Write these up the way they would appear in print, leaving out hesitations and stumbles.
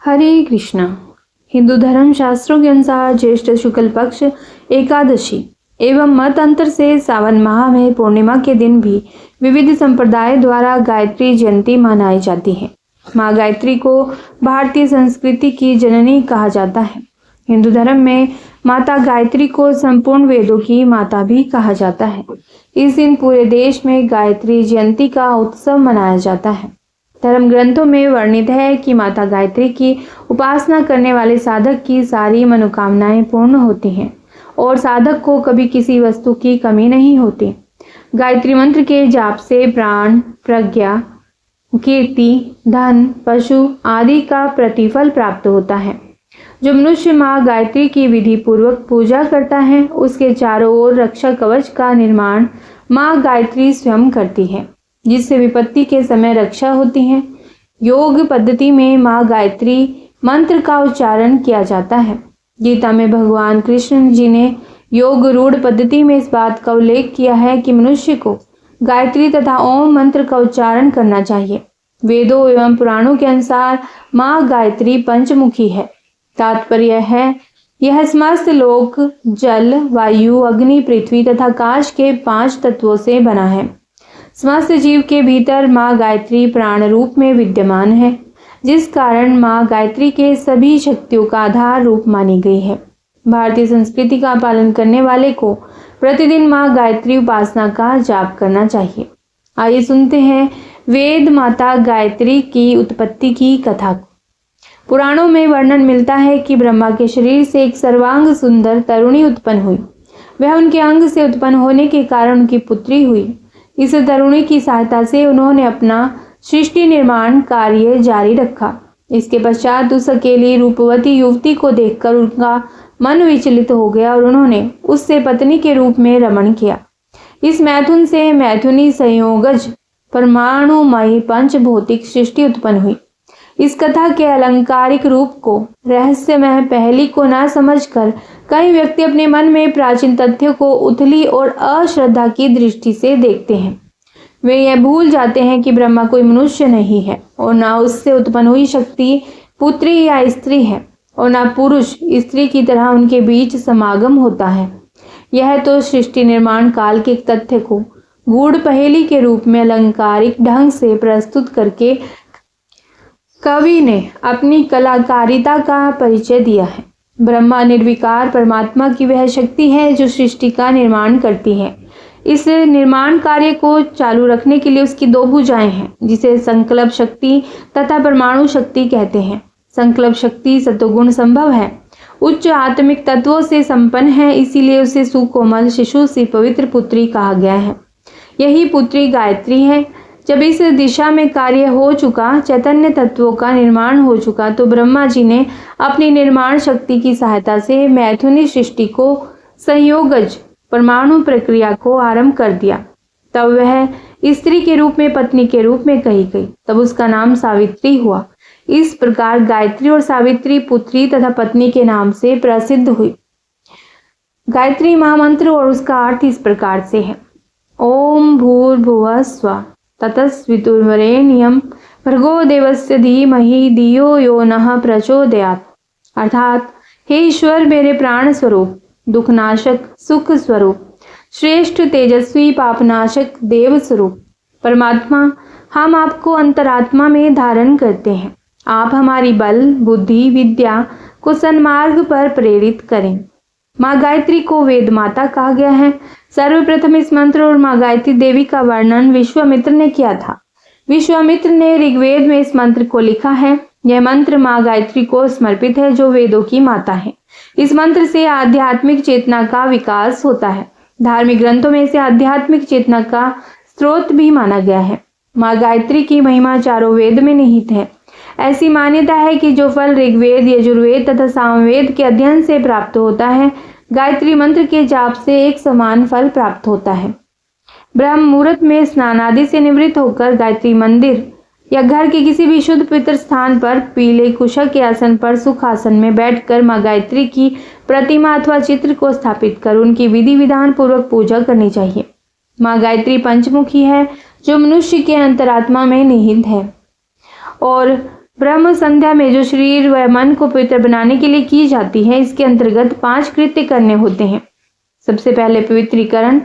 हरे कृष्णा। हिंदू धर्म शास्त्रों के अनुसार ज्येष्ठ शुक्ल पक्ष एकादशी एवं मत अंतर से सावन माह में पूर्णिमा के दिन भी विविध संप्रदाय द्वारा गायत्री जयंती मनाई जाती है। माँ गायत्री को भारतीय संस्कृति की जननी कहा जाता है। हिंदू धर्म में माता गायत्री को संपूर्ण वेदों की माता भी कहा जाता है। इस दिन पूरे देश में गायत्री जयंती का उत्सव मनाया जाता है। धर्म ग्रंथों में वर्णित है कि माता गायत्री की उपासना करने वाले साधक की सारी मनोकामनाएं पूर्ण होती हैं और साधक को कभी किसी वस्तु की कमी नहीं होती। गायत्री मंत्र के जाप से प्राण, प्रज्ञा, कीर्ति, धन, पशु आदि का प्रतिफल प्राप्त होता है। जो मनुष्य माँ गायत्री की विधि पूर्वक पूजा करता है उसके चारों ओर रक्षा कवच का निर्माण माँ गायत्री स्वयं करती है, जिससे विपत्ति के समय रक्षा होती है। योग पद्धति में माँ गायत्री मंत्र का उच्चारण किया जाता है। गीता में भगवान कृष्ण जी ने योग रूढ़ पद्धति में इस बात का उल्लेख किया है कि मनुष्य को गायत्री तथा ओम मंत्र का उच्चारण करना चाहिए। वेदों एवं पुराणों के अनुसार माँ गायत्री पंचमुखी है। तात्पर्य है यह समस्त लोक जल, वायु, अग्नि, पृथ्वी तथा आकाश के 5 तत्वों से बना है। समस्त जीव के भीतर माँ गायत्री प्राण रूप में विद्यमान है, जिस कारण माँ गायत्री के सभी शक्तियों का आधार रूप मानी गई है। भारतीय संस्कृति का पालन करने वाले को प्रतिदिन माँ गायत्री उपासना का जाप करना चाहिए। आइए सुनते हैं वेद माता गायत्री की उत्पत्ति की कथा को। पुराणों में वर्णन मिलता है कि ब्रह्मा के शरीर से एक सर्वांग सुंदर तरुणी उत्पन्न हुई। वह उनके अंग से उत्पन्न होने के कारण उनकी पुत्री हुई। इस तरुणी की सहायता से उन्होंने अपना सृष्टि निर्माण कार्य जारी रखा। इसके पश्चात उस अकेली रूपवती युवती को देखकर उनका मन विचलित हो गया और उन्होंने उससे पत्नी के रूप में रमण किया। इस मैथुन से मैथुनी संयोगज परमाणुमयी पंचभौतिक सृष्टि उत्पन्न हुई। इस कथा के अलंकारिक रूप को रहस्यमय पहली को न समझकर कई व्यक्ति अपने मन में प्राचीन तथ्यों को उथली और अश्रद्धा की दृष्टि से देखते हैं। वे यह भूल जाते हैं कि ब्रह्मा कोई मनुष्य नहीं है और न उससे उत्पन्न हुई शक्ति पुत्री या स्त्री है और न पुरुष स्त्री की तरह उनके बीच समागम होता है। यह तो सृष्टि निर्माण काल के तथ्य को गूढ़ पहेली के रूप में अलंकारिक ढंग से प्रस्तुत करके कवि ने अपनी कलाकारिता का परिचय दिया है। ब्रह्मा निर्विकार परमात्मा की वह शक्ति है जो सृष्टि का निर्माण करती है। इस निर्माण कार्य को चालू रखने के लिए उसकी 2 भुजाएं हैं, जिसे संकल्प शक्ति तथा परमाणु शक्ति कहते हैं। संकल्प शक्ति सत्वगुण संभव है, उच्च आत्मिक तत्वों से संपन्न है, इसीलिए उसे सुकोमल शिशु सी पवित्र पुत्री कहा गया है। यही पुत्री गायत्री है। जब इस दिशा में कार्य हो चुका, चैतन्य तत्वों का निर्माण हो चुका, तो ब्रह्मा जी ने अपनी निर्माण शक्ति की सहायता से मैथुनी सृष्टि को संयोगज परमाणु प्रक्रिया को आरंभ कर दिया। तब वह स्त्री के रूप में पत्नी के रूप में कही गई। तब उसका नाम सावित्री हुआ। इस प्रकार गायत्री और सावित्री पुत्री तथा पत्नी के नाम से प्रसिद्ध हुई। गायत्री महामंत्र और उसका अर्थ इस प्रकार से है। ओम भूर्भुवः स्वः ततस्वितुर्वरेण्यं भर्गो देवस्य धीमहि धियो यो नः प्रचोदयात्। अर्थात हे ईश्वर, मेरे प्राण स्वरूप, दुखनाशक सुख स्वरूप, श्रेष्ठ तेजस्वी पापनाशक देव स्वरूप परमात्मा, हम आपको अंतरात्मा में धारण करते हैं। आप हमारी बल, बुद्धि, विद्या को सन्मार्ग पर प्रेरित करें। माँ गायत्री को वेद माता कहा गया है। सर्वप्रथम इस मंत्र और माँ गायत्री देवी का वर्णन विश्वामित्र ने किया था। विश्वामित्र ने ऋग्वेद में इस मंत्र को लिखा है। यह मंत्र माँ गायत्री को समर्पित है, जो वेदों की माता है। इस मंत्र से आध्यात्मिक चेतना का विकास होता है। धार्मिक ग्रंथों में इसे आध्यात्मिक चेतना का स्रोत भी माना गया है। माँ गायत्री की महिमा चारों वेद में निहित है। ऐसी मान्यता है कि जो फल ऋग्वेद, यजुर्वेद तथा सामवेद के अध्ययन से प्राप्त होता है, गायत्री मंत्र के जाप से एक समान फल प्राप्त होता है। ब्रह्म मुहूर्त में स्नान आदि से निवृत्त होकर गायत्री मंदिर या घर के किसी भी शुद्ध पवित्र स्थान पर पीले कुशक के आसन पर सुख आसन में बैठकर माँ गायत्री की प्रतिमा अथवा चित्र को स्थापित कर उनकी विधि विधान पूर्वक पूजा करनी चाहिए। माँ गायत्री पंचमुखी है, जो मनुष्य के अंतरात्मा में निहित है और ब्रह्म संध्या में जो शरीर व मन को पवित्र बनाने के लिए की जाती है, इसके अंतर्गत 5 कृत्य करने होते हैं। सबसे पहले पवित्रीकरण।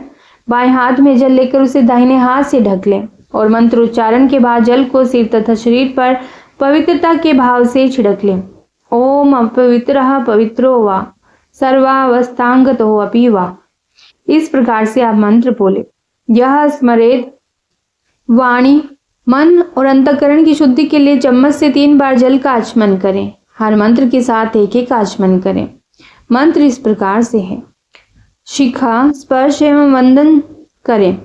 बाएं हाथ में जल लेकर उसे दाहिने हाथ से ढक लें और मंत्र उच्चारण के बाद जल को सिर तथा शरीर पर पवित्रता के भाव से छिड़क लें। ओम अपवित्रः पवित्रो वा सर्वावस्थांगतो अपि वा। इस प्रकार से आप मंत्र बोले। यह स्मरेत वाणी, मन और अंतःकरण की शुद्धि के लिए चम्मच से 3 बार जल का आचमन करें। हर मंत्र के साथ एक एक आचमन करें। मंत्र इस प्रकार से है। शिखा स्पर्श एवं वंदन करें।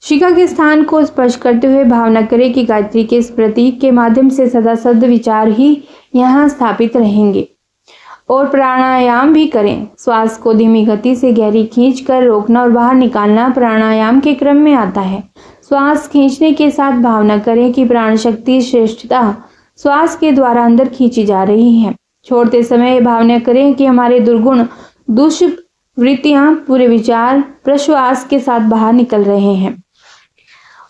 शिखा के स्थान को स्पर्श करते हुए भावना करें कि गायत्री के इस प्रतीक के माध्यम से सदा सद विचार ही यहाँ स्थापित रहेंगे। और प्राणायाम भी करें। श्वास को धीमी गति से गहरी खींचकर रोकना और बाहर निकालना प्राणायाम के क्रम में आता है। श्वास खींचने के साथ भावना करें कि प्राण शक्ति श्रेष्ठता श्वास के द्वारा अंदर खींची जा रही है। छोड़ते समय भावना करें कि हमारे दुर्गुण दुष्वृत्तियां पूरे विचार प्रश्वास के साथ बाहर निकल रहे हैं।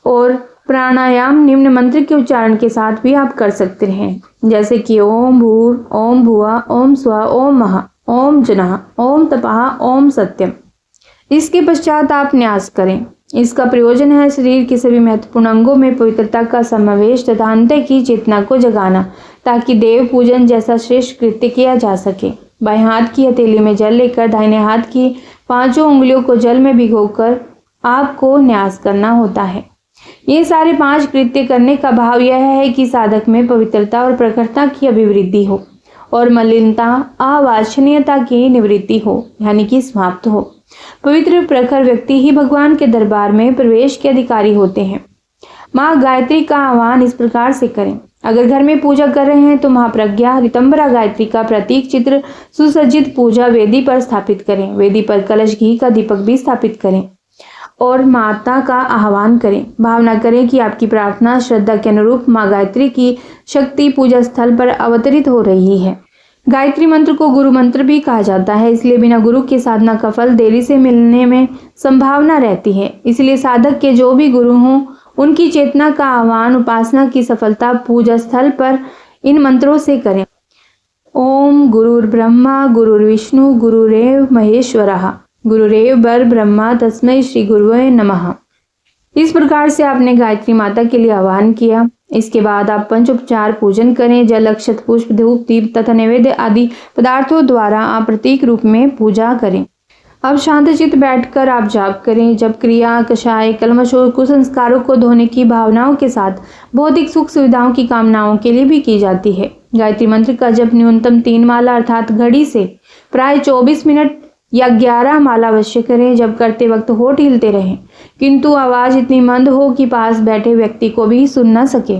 और प्राणायाम निम्न मंत्र के उच्चारण के साथ भी आप कर सकते हैं, जैसे कि ओम भूर, ओम भुवा, ओम स्वा, ओम महा, ओम जनः, ओम तपः, ओम सत्यम। इसके पश्चात आप न्यास करें। इसका प्रयोजन है शरीर के सभी महत्वपूर्ण अंगों में पवित्रता का समावेश तथा अंतर की चेतना को जगाना, ताकि देव पूजन जैसा श्रेष्ठ कृत्य किया जा सके। बाएं हाथ की हथेली में जल लेकर दाहिने हाथ की 5 उंगलियों को जल में भिगोकर आपको न्यास करना होता है। ये सारे 5 कृत्य करने का भाव यह है कि साधक में पवित्रता और प्रखरता की अभिवृद्धि हो और मलिनता अवांछनीयता की निवृत्ति हो, यानी कि समाप्त हो। पवित्र प्रखर व्यक्ति ही भगवान के दरबार में प्रवेश के अधिकारी होते हैं। माँ गायत्री का आह्वान इस प्रकार से करें। अगर घर में पूजा कर रहे हैं तो महाप्रज्ञा रितंबरा गायत्री का प्रतीक चित्र सुसज्जित पूजा वेदी पर स्थापित करें। वेदी पर कलश घी का दीपक भी स्थापित करें और माता का आह्वान करें। भावना करें कि आपकी प्रार्थना श्रद्धा के अनुरूप माँ गायत्री की शक्ति पूजा स्थल पर अवतरित हो रही है। गायत्री मंत्र को गुरु मंत्र भी कहा जाता है, इसलिए बिना गुरु की साधना का फल देरी से मिलने में संभावना रहती है। इसलिए साधक के जो भी गुरु हों, उनकी चेतना का आह्वान उपासना की सफलता पूजा स्थल पर इन मंत्रों से करें। ओम गुरुर्ब्रह्मा गुरुर्विष्णु गुरुरेव महेश्वरः गुरुरेव बर ब्रह्मा तस्मै श्री गुरुवे नमः। इस प्रकार से आपने गायत्री माता के लिए आह्वान किया। इसके बाद आप पंचोपचार पूजन करें। जल, अक्षत, पुष्प, धूप, दीप तथा नैवेद्य आदि पदार्थों द्वारा आप प्रतीक रूप में पूजा करें। अब शांतचित्त बैठकर आप जाप करें। जब क्रिया कषाय कलमशों कुसंस्कारों को धोने की भावनाओं के साथ भौतिक सुख सुविधाओं की कामनाओं के लिए भी की जाती है। गायत्री मंत्र का जप न्यूनतम 3 माला अर्थात घड़ी से प्राय 24 मिनट या 11 माला अवश्य करें। जब करते वक्त होठ हिलते रहें, किंतु आवाज इतनी मंद हो कि पास बैठे व्यक्ति को भी सुन न सके।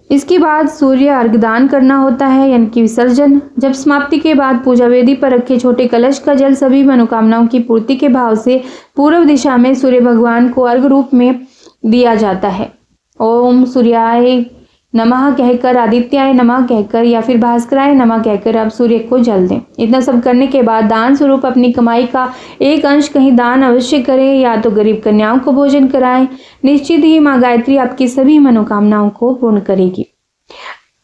इसके बाद सूर्य अर्घदान करना होता है, यानी कि विसर्जन। जब समाप्ति के बाद पूजा वेदी पर रखे छोटे कलश का जल सभी मनोकामनाओं की पूर्ति के भाव से पूर्व दिशा में सूर्य भगवान को अर्घ रूप में दिया जाता है। ओम सूर्याय नमः कहकर, आदित्याय नमः कहकर या फिर भास्कराय नमः कहकर आप सूर्य को जल दें। इतना सब करने के बाद दान स्वरूप अपनी कमाई का एक अंश कहीं दान अवश्य करें, या तो गरीब कन्याओं को भोजन कराएं। निश्चित ही माँ गायत्री आपकी सभी मनोकामनाओं को पूर्ण करेगी।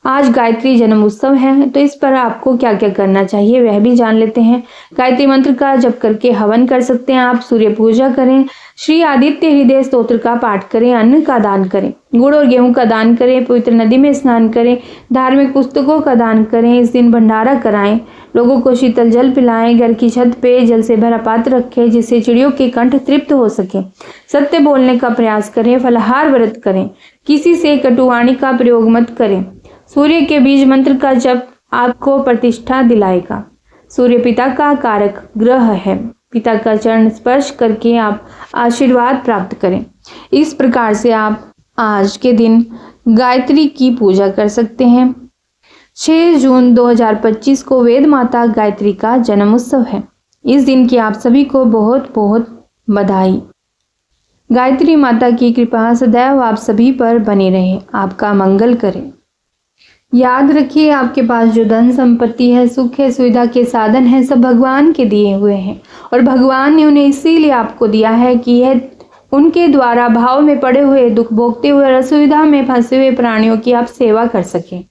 आज गायत्री जन्म उत्सव है, तो इस पर आपको क्या क्या करना चाहिए वह भी जान लेते हैं। गायत्री मंत्र का जप करके हवन कर सकते हैं आप। सूर्य पूजा करें। श्री आदित्य हृदय स्तोत्र का पाठ करें। अन्न का दान करें। गुड़ और गेहूं का दान करें। पवित्र नदी में स्नान करें। धार्मिक पुस्तकों का दान करें। इस दिन भंडारा कराएं। लोगों को शीतल जल पिलाएं। घर की छत पे जल से भरा पात्र रखें, जिससे चिड़ियों के कंठ तृप्त हो सके। सत्य बोलने का प्रयास करें। फलाहार व्रत करें। किसी से कटुवाणी का प्रयोग मत करें। सूर्य के बीज मंत्र का जप आपको प्रतिष्ठा दिलाएगा। सूर्य पिता का कारक ग्रह है। पिता का चरण स्पर्श करके आप आशीर्वाद प्राप्त करें। इस प्रकार से आप आज के दिन गायत्री की पूजा कर सकते हैं। 6 जून 2025 को वेद माता गायत्री का जन्म उत्सव है। इस दिन की आप सभी को बहुत बहुत बधाई। गायत्री माता की कृपा सदैव आप सभी पर बनी रहे, आपका मंगल करे। याद रखिए, आपके पास जो धन संपत्ति है, सुख है, सुविधा के साधन है, सब भगवान के दिए हुए हैं और भगवान ने उन्हें इसीलिए आपको दिया है कि यह उनके द्वारा भाव में पड़े हुए, दुख भोगते हुए, असुविधा में फंसे हुए प्राणियों की आप सेवा कर सकें।